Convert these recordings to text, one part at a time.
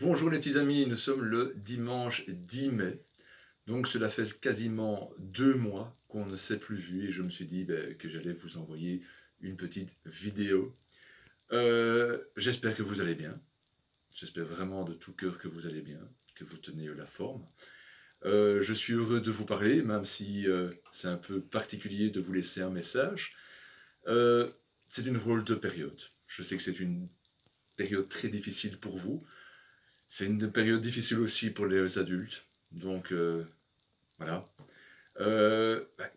Bonjour les petits amis, nous sommes le dimanche 10 mai, donc cela fait quasiment 2 mois qu'on ne s'est plus vu et je me suis dit, que j'allais vous envoyer une petite vidéo. J'espère que vous allez bien, j'espère vraiment de tout cœur que vous allez bien, que vous tenez la forme. Je suis heureux de vous parler, même si, c'est un peu particulier de vous laisser un message. Heu, c'est une drôle de période. Je sais que c'est une période très difficile pour vous. C'est une période difficile aussi pour les adultes, donc voilà.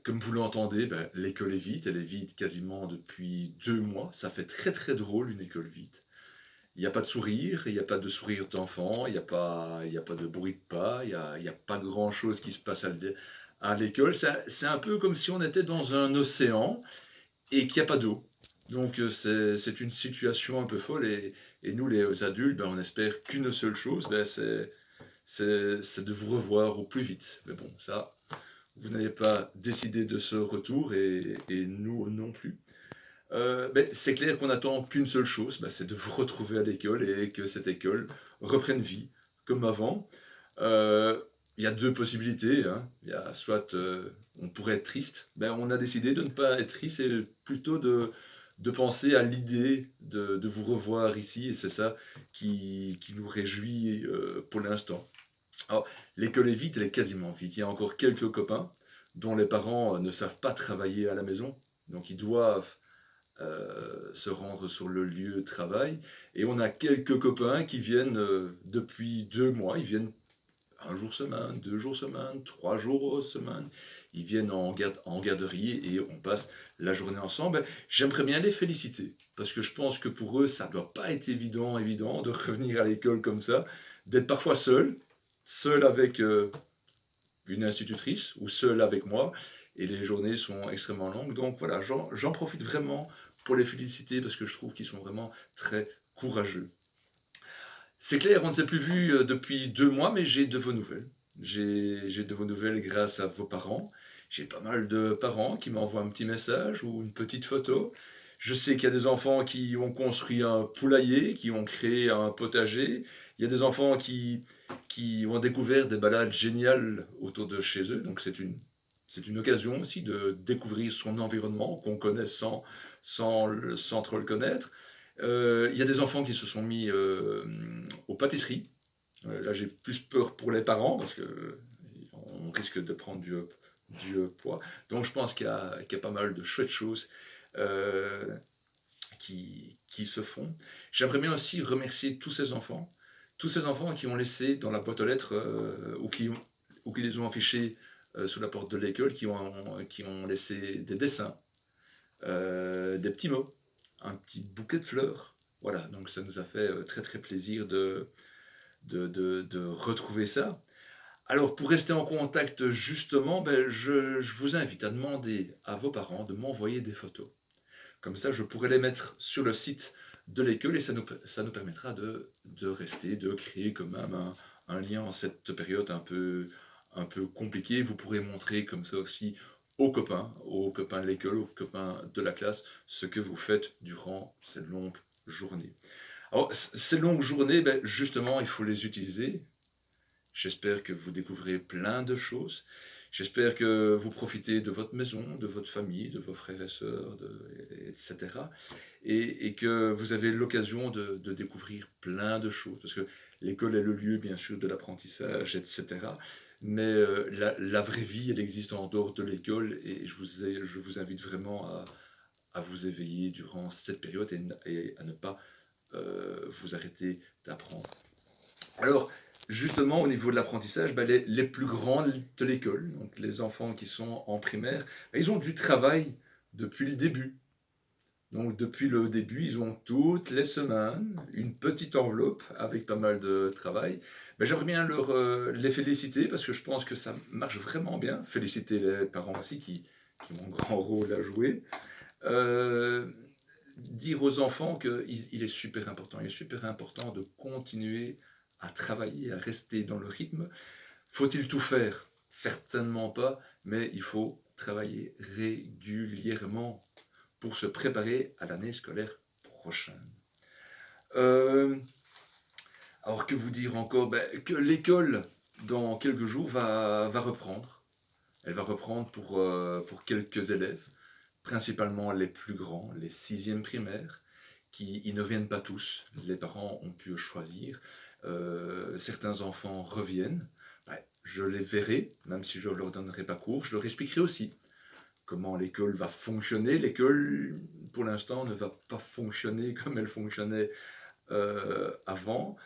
Comme vous l'entendez, l'école est vide, elle est vide quasiment depuis 2 mois. Ça fait très, très drôle une école vide. Il n'y a pas de sourire, il n'y a pas de sourire d'enfant, il y a pas de bruit de pas, il y a pas grand-chose qui se passe à l'école. C'est un peu comme si on était dans un océan et qu'il n'y a pas d'eau. Donc c'est une situation un peu folle et nous les adultes, on espère qu'une seule chose, c'est de vous revoir au plus vite. Mais bon, ça, vous n'avez pas décidé de ce retour et nous non plus. Mais c'est clair qu'on attend qu'une seule chose, c'est de vous retrouver à l'école et que cette école reprenne vie comme avant. Il y a deux possibilités, hein. Il y a soit on pourrait être triste, on a décidé de ne pas être triste et plutôt de penser à l'idée de vous revoir ici et c'est ça qui nous réjouit pour l'instant. Alors, l'école est vide, elle est quasiment vide. Il y a encore quelques copains dont les parents ne savent pas travailler à la maison, donc ils doivent se rendre sur le lieu de travail. Et on a quelques copains qui viennent depuis 2 mois, ils viennent un jour semaine, 2 jours semaine, 3 jours semaine. Ils viennent en garderie et on passe la journée ensemble. J'aimerais bien les féliciter parce que je pense que pour eux, ça ne doit pas être évident de revenir à l'école comme ça, d'être parfois seul avec une institutrice ou seul avec moi. Et les journées sont extrêmement longues. Donc voilà, j'en profite vraiment pour les féliciter parce que je trouve qu'ils sont vraiment très courageux. C'est clair, on ne s'est plus vu depuis 2 mois, mais j'ai de vos nouvelles. J'ai de vos nouvelles grâce à vos parents. J'ai pas mal de parents qui m'envoient un petit message ou une petite photo. Je sais qu'il y a des enfants qui ont construit un poulailler, qui ont créé un potager. Il y a des enfants qui ont découvert des balades géniales autour de chez eux. Donc c'est une occasion aussi de découvrir son environnement qu'on connaît sans trop le connaître. Il y a des enfants qui se sont mis aux pâtisseries. Là, j'ai plus peur pour les parents parce qu'on risque de prendre du poids. Donc, je pense qu'il y a pas mal de chouettes choses euh, qui se font. J'aimerais bien aussi remercier tous ces enfants qui ont laissé dans la boîte aux lettres ou qui les ont affichés sous la porte de l'école, qui ont laissé des dessins, des petits mots, un petit bouquet de fleurs. Voilà, donc ça nous a fait très très plaisir de retrouver ça. Alors pour rester en contact justement, je vous invite à demander à vos parents de m'envoyer des photos. Comme ça, je pourrai les mettre sur le site de l'école et ça nous permettra de rester, de créer quand même un lien en cette période un peu compliquée. Vous pourrez montrer comme ça aussi aux copains de l'école, aux copains de la classe, ce que vous faites durant cette longue journée. Alors, ces longues journées, justement, il faut les utiliser. J'espère que vous découvrez plein de choses. J'espère que vous profitez de votre maison, de votre famille, de vos frères et sœurs, etc. Et que vous avez l'occasion de découvrir plein de choses. Parce que l'école est le lieu, bien sûr, de l'apprentissage, etc. Mais la vraie vie, elle existe en dehors de l'école. Et je vous invite vraiment à vous éveiller durant cette période et à ne pas vous arrêter d'apprendre. Alors, justement, au niveau de l'apprentissage, les plus grands de l'école, donc les enfants qui sont en primaire, ils ont du travail depuis le début. Donc, depuis le début, ils ont toutes les semaines une petite enveloppe avec pas mal de travail. J'aimerais bien les féliciter parce que je pense que ça marche vraiment bien. Féliciter les parents aussi qui ont un grand rôle à jouer. Euh, Dire aux enfants qu'il est super important. Il est super important de continuer à travailler, à rester dans le rythme. Faut-il tout faire? Certainement pas, mais il faut travailler régulièrement pour se préparer à l'année scolaire prochaine. Euh, Alors que vous dire encore? Que l'école, dans quelques jours, va reprendre. Elle va reprendre pour quelques élèves, principalement les plus grands, les sixièmes primaires, qui ils ne reviennent pas tous. Les parents ont pu choisir. Certains enfants reviennent. Je les verrai, même si je ne leur donnerai pas cours, je leur expliquerai aussi comment l'école va fonctionner. L'école, pour l'instant, ne va pas fonctionner comme elle fonctionnait avant.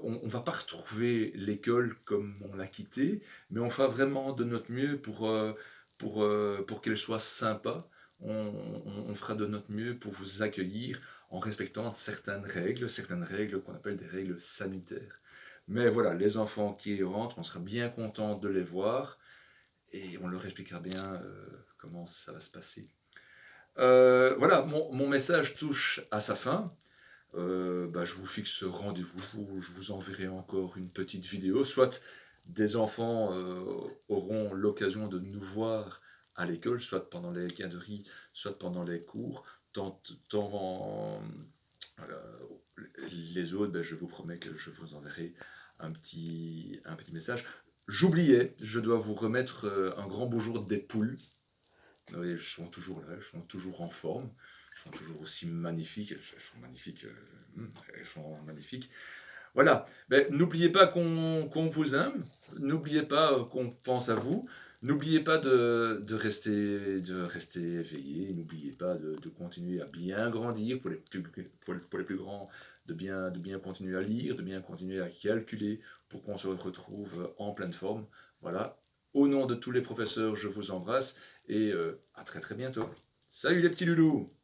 On ne va pas retrouver l'école comme on l'a quittée, mais on fera vraiment de notre mieux pour qu'elle soit sympa. On fera de notre mieux pour vous accueillir en respectant certaines règles qu'on appelle des règles sanitaires. Mais voilà, les enfants qui rentrent, on sera bien content de les voir et on leur expliquera bien comment ça va se passer. Voilà, mon message touche à sa fin. Je vous fixe rendez-vous, je vous enverrai encore une petite vidéo, soit des enfants auront l'occasion de nous voir à l'école, soit pendant les garderies, soit pendant les cours, tant les autres, je vous promets que je vous enverrai un petit message. J'oubliais, je dois vous remettre un grand bonjour des poules. Oui, elles sont toujours là, elles sont toujours en forme, elles sont toujours aussi magnifiques, elles sont magnifiques, elles sont magnifiques. Voilà, n'oubliez pas qu'on vous aime, n'oubliez pas qu'on pense à vous, n'oubliez pas de rester éveillé, n'oubliez pas de continuer à bien grandir pour les plus grands, de bien continuer à lire, de bien continuer à calculer pour qu'on se retrouve en pleine forme. Voilà, au nom de tous les professeurs, je vous embrasse et à très très bientôt. Salut les petits loulous!